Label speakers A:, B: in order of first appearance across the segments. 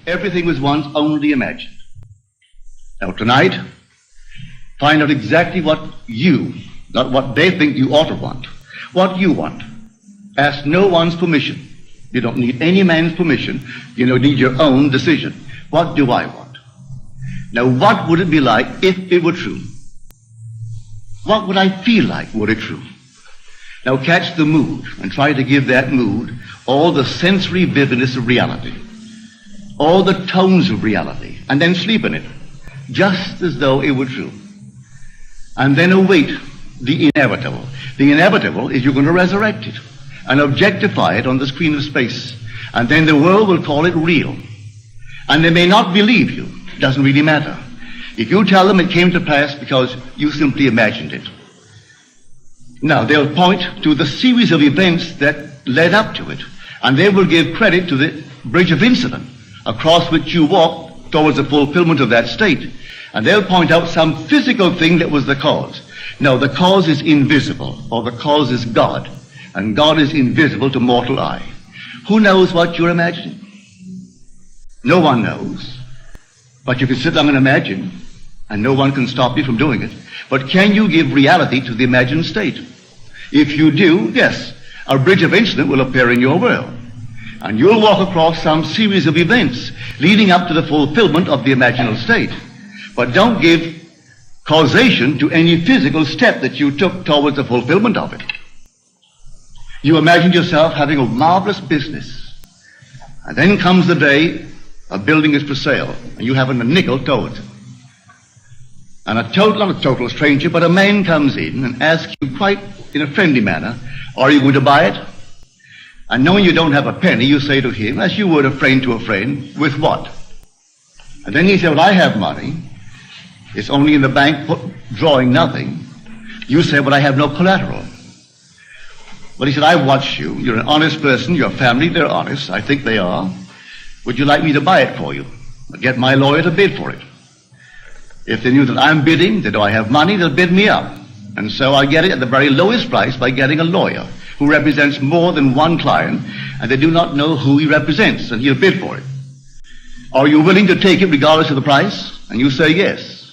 A: Everything was once only imagined. Now tonight, find out exactly what you, not what they think you ought to want, what you want. Ask no one's permission. You don't need any man's permission. You don't need your own decision. What do I want? Now, what would it be like if it were true? What would I feel like were it true? Now, catch the mood and try to give that mood all the sensory vividness of reality, all the tones of reality, and then sleep in it, just as though it were true. And then await the inevitable. The inevitable is you're going to resurrect it and objectify it on the screen of space. And then the world will call it real. And they may not believe you. It doesn't really matter. If you tell them it came to pass because you simply imagined it. Now, they'll point to the series of events that led up to it. And they will give credit to the bridge of incident across which you walked towards the fulfillment of that state. And they'll point out some physical thing that was the cause. No, the cause is invisible, or the cause is God. And God is invisible to mortal eye. Who knows what you're imagining? No one knows. But you can sit down and imagine, and no one can stop you from doing it. But can you give reality to the imagined state? If you do, yes, a bridge of incident will appear in your world. And you'll walk across some series of events leading up to the fulfillment of the imaginal state. But don't give causation to any physical step that you took towards the fulfillment of it. You imagined yourself having a marvelous business. And then comes the day a building is for sale, and you haven't a nickel towards it. And not a total stranger, but a man comes in and asks you quite in a friendly manner, are you going to buy it? And knowing you don't have a penny, you say to him, as you would a friend to a friend, with what? And then he said, well, I have money. It's only in the bank, drawing nothing. You say, well, I have no collateral. Well, he said, I've watched you. You're an honest person. Your family, they're honest. I think they are. Would you like me to buy it for you? I'll get my lawyer to bid for it. If they knew that I'm bidding, that I have money, they'll bid me up. And so I get it at the very lowest price by getting a lawyer who represents more than one client, and they do not know who he represents, and he'll bid for it. Are you willing to take it regardless of the price? And you say, yes,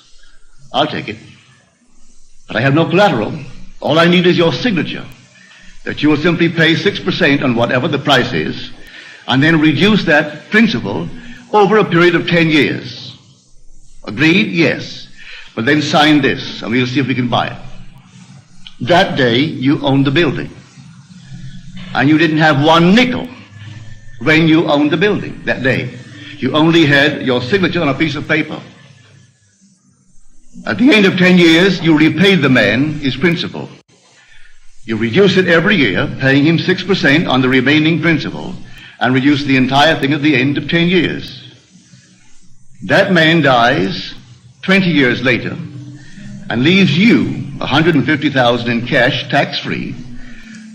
A: I'll take it. But I have no collateral. All I need is your signature, that you will simply pay 6% on whatever the price is, and then reduce that principal over a period of 10 years. Agreed? Yes. But then sign this, and we'll see if we can buy it. That day, you owned the building. And you didn't have one nickel when you owned the building that day. You only had your signature on a piece of paper. At the end of 10 years, you repaid the man his principal. You reduce it every year, paying him 6% on the remaining principal, and reduce the entire thing at the end of 10 years. That man dies 20 years later and leaves you $150,000 in cash, tax-free,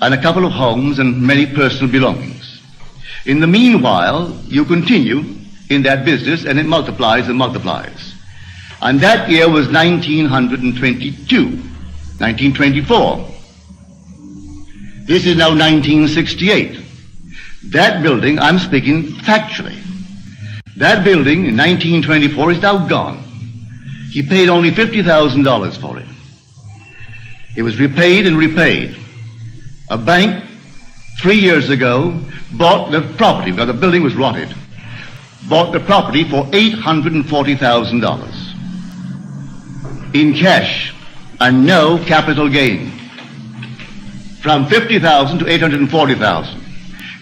A: and a couple of homes and many personal belongings. In the meanwhile, you continue in that business, and it multiplies and multiplies. And that year was 1924. This is now 1968. That building, I'm speaking factually. That building in 1924 is now gone. He paid only $50,000 for it. It was repaid and repaid. A bank 3 years ago bought the property, because the building was rotted, bought the property for $840,000 in cash and no capital gain. From $50,000 to $840,000.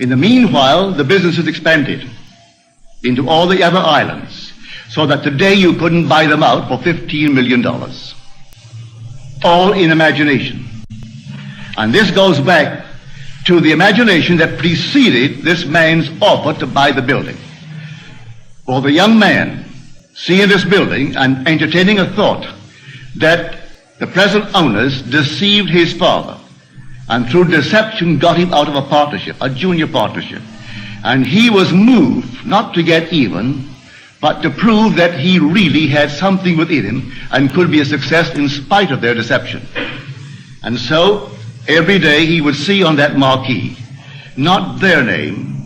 A: In the meanwhile, the business has expanded into all the other islands, so that today you couldn't buy them out for $15 million. All in imagination. And this goes back to the imagination that preceded this man's offer to buy the building. For the young man seeing this building and entertaining a thought that the present owners deceived his father, and through deception got him out of a partnership, a junior partnership. And he was moved not to get even, but to prove that he really had something within him and could be a success in spite of their deception. And so every day he would see on that marquee not their name,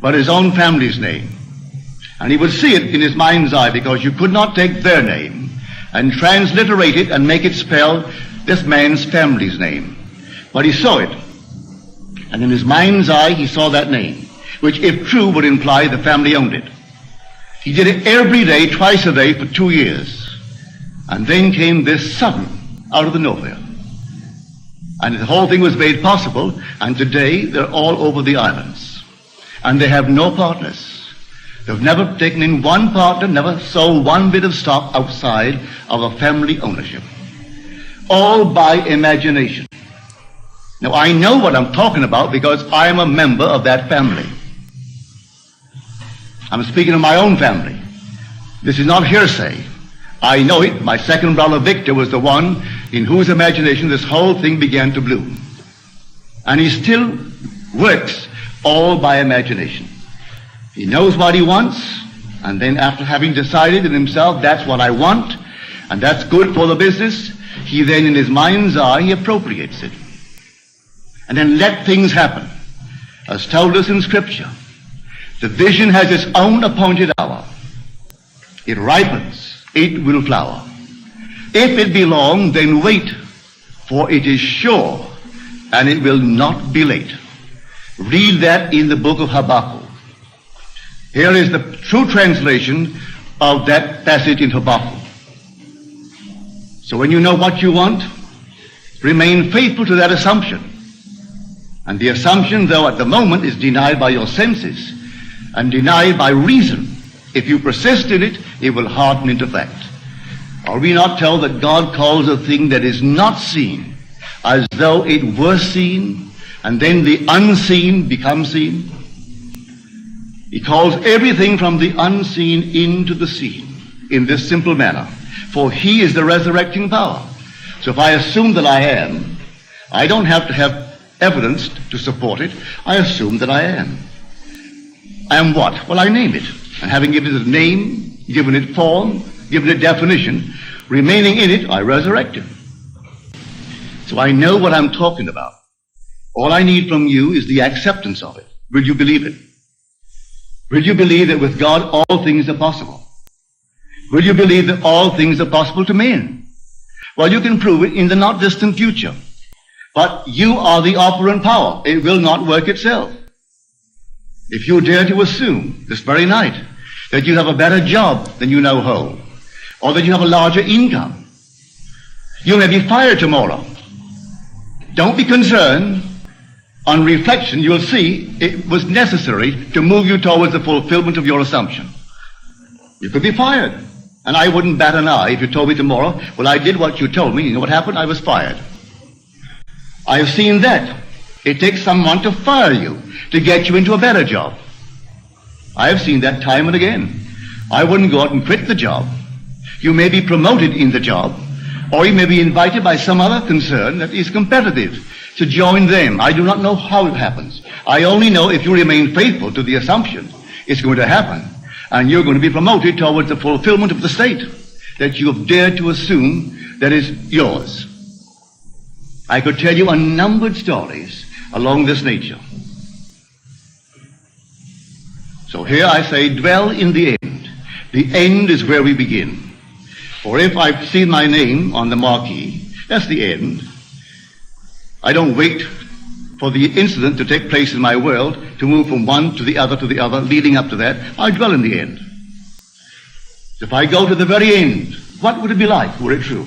A: but his own family's name. And he would see it in his mind's eye, because you could not take their name and transliterate it and make it spell this man's family's name. But he saw it. And in his mind's eye, he saw that name, which, if true, would imply the family owned it. He did it every day, twice a day, for 2 years. And then came this sudden, out of the nowhere. And the whole thing was made possible, and today they're all over the islands. And they have no partners. They've never taken in one partner, never sold one bit of stock outside of a family ownership. All by imagination. Now, I know what I'm talking about because I am a member of that family. I'm speaking of my own family. This is not hearsay. I know it. My second brother, Victor, was the one in whose imagination this whole thing began to bloom. And he still works all by imagination. He knows what he wants, and then after having decided in himself, that's what I want, and that's good for the business, he then in his mind's eye, he appropriates it. And then let things happen. As told us in Scripture, the vision has its own appointed hour. It ripens, it will flower. If it be long, then wait, for it is sure, and it will not be late. Read that in the book of Habakkuk. Here is the true translation of that passage in Habakkuk. So when you know what you want, remain faithful to that assumption. And the assumption, though at the moment, is denied by your senses and denied by reason. If you persist in it, it will harden into fact. Are we not told that God calls a thing that is not seen as though it were seen, and then the unseen becomes seen? He calls everything from the unseen into the seen in this simple manner. For he is the resurrecting power. So if I assume that I am, I don't have to have evidence to support it. I assume that I am. I am what? Well, I name it. And having given it a name, given it form, given it definition, remaining in it, I resurrect it. So I know what I'm talking about. All I need from you is the acceptance of it. Will you believe it? Will you believe that with God all things are possible? Will you believe that all things are possible to men? Well, you can prove it in the not distant future. But you are the operant power. It will not work itself. If you dare to assume this very night that you have a better job than you now hold, or that you have a larger income, you may be fired tomorrow. Don't be concerned. On reflection, you'll see it was necessary to move you towards the fulfillment of your assumption. You could be fired. And I wouldn't bat an eye if you told me tomorrow, well, I did what you told me. You know what happened? I was fired. I have seen that. It takes someone to fire you, to get you into a better job. I have seen that time and again. I wouldn't go out and quit the job. You may be promoted in the job, or you may be invited by some other concern that is competitive to join them. I do not know how it happens. I only know if you remain faithful to the assumption, it's going to happen. And you're going to be promoted towards the fulfillment of the state that you have dared to assume that is yours. I could tell you unnumbered stories along this nature. So here I say, dwell in the end. The end is where we begin. For if I've seen my name on the marquee, that's the end. I don't wait for the incident to take place in my world to move from one to the other, leading up to that. I dwell in the end. If I go to the very end, what would it be like were it true?